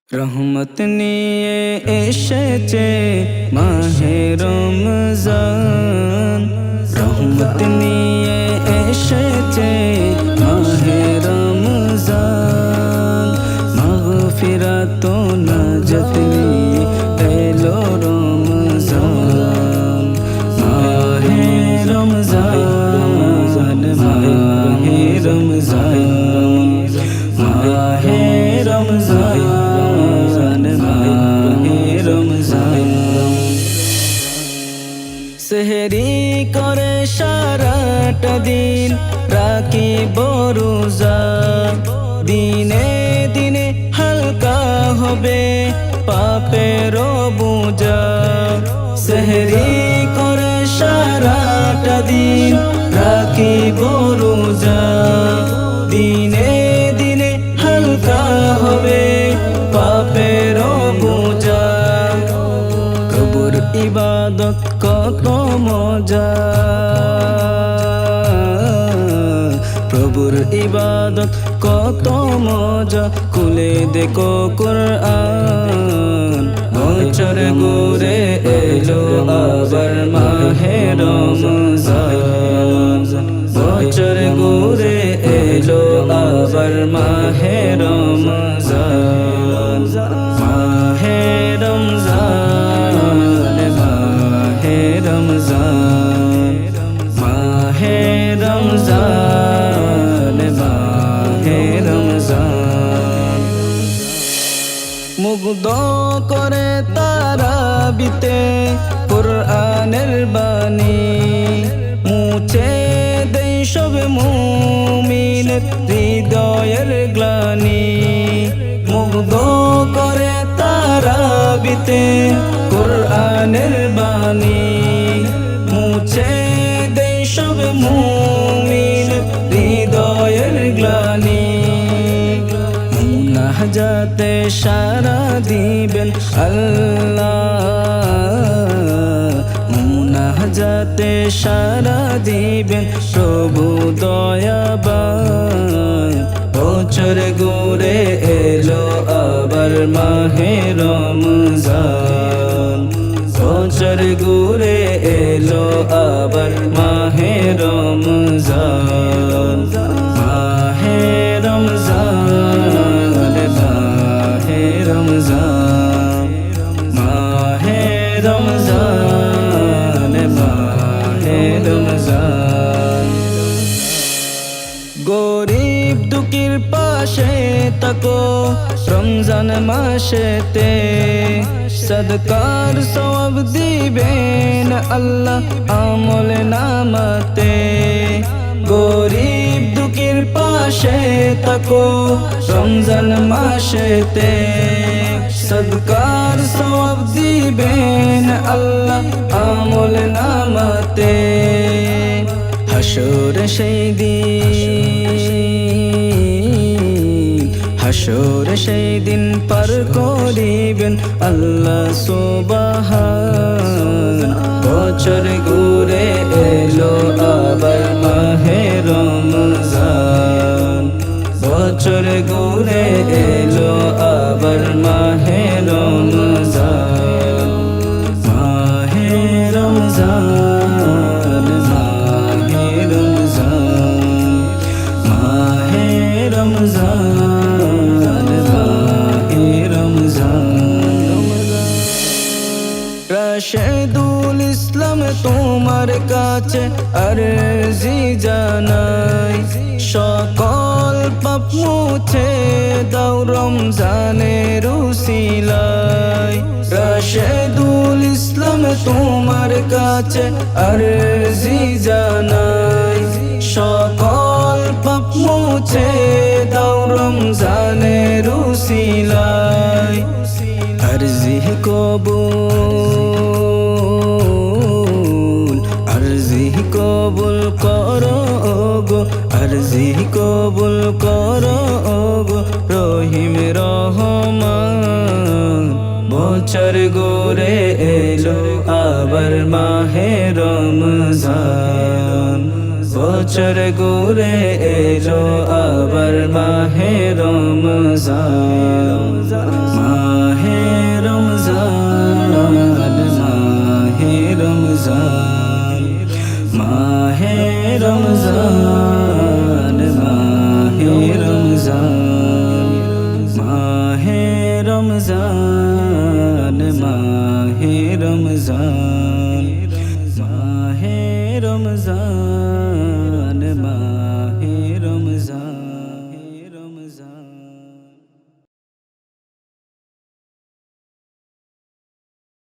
রহমত নিয়ে এসেছে মাহে রমজান, রহমত নিয়ে এসেছে মাহে রমজান। মাগফিরাত ও নাজাত নিয়ে এলো রমজান, মাহে রমজান, মাহে রমজান, মাহে রমজান, সেহরি করে সারাটা দিন রাখিব রোজা, দিনে দিনে হালকা হবে পাপের বোঝা। সেহরি করে সারাটা দিন রাখিব রোজা, দিনে দিনে হালকা হবে পাপের বোঝা। প্রভুর ইবাদত কত মজা, প্রভুর ইবাদত কত মজা, খুলে দেখো কুরআন। বছর ঘুরে এলো আবার মাহে রমজান, বছর ঘুরে এলো আবার মাহে রমজান, মাহে রমজান, মাহে রমজান, মাহে রমজান, মাহে রমজান। মুগ্ধ করে তারাবিতে কুরআনের বাণী, মুছে দেয় সব মুমিনের হৃদয়ের গ্লানি। মুগ্ধ করে তারাবিতে কুরআনের বাণী, মুছে দেয় সব মুমিনের হৃদয়ের গ্লানি। মুনাজাতে সারা দিবেন আল্লাহ, মুনাজাতে সারা দিবেন প্রভু দয়াবান। বছর ঘুরে এলো আবার মাহে রমজান, বছর ঘুরে এলো আবার মাহে রমজান, মাহে রমজান, মাহে রমজান, মাহে রমজান, মাহে রমজান। গরিব দুঃখীর পাশে তাকো রমজান মাসেতে, সদকার সওয়াব দিবেন আল্লাহ আমল নামাতে। গরিব দুঃখীর পাশে তাকো রমজান মাসেতে, সদকার সওয়াব দিবেন আল্লাহ আমল নামাতে। হাসর সেই দিন, হাসর সেই দিন পার করিবেন আল্লাহ সুবহান। বছর ঘুরে এলো আবার মাহে রমজান, বছর ঘুরে এলো আবার মাহে রমজান, মাহে রমজান, মাহে রমজান, মাহে রমজান, মাহে রমজান। রাশেদুল ইসলাম তোমার কাছে আরজি জানাই, সকল পাপ মুছে দাও রমজানের উসিলায়। রাশেদুল ইসলাম তোমার কাছে আরজি জানাই, সকল পাপ মুছে দাও রমজানের উসিলায়। আরজি কবুল, আরজি কবুল করো গো, আরজি কবুল করো গো রহিম রহমান। বছর ঘুরে এলো আবার মাহে রমজান, বছর বছর ঘুরে এলো আবার মাহে রমজান, মাহে রমজান।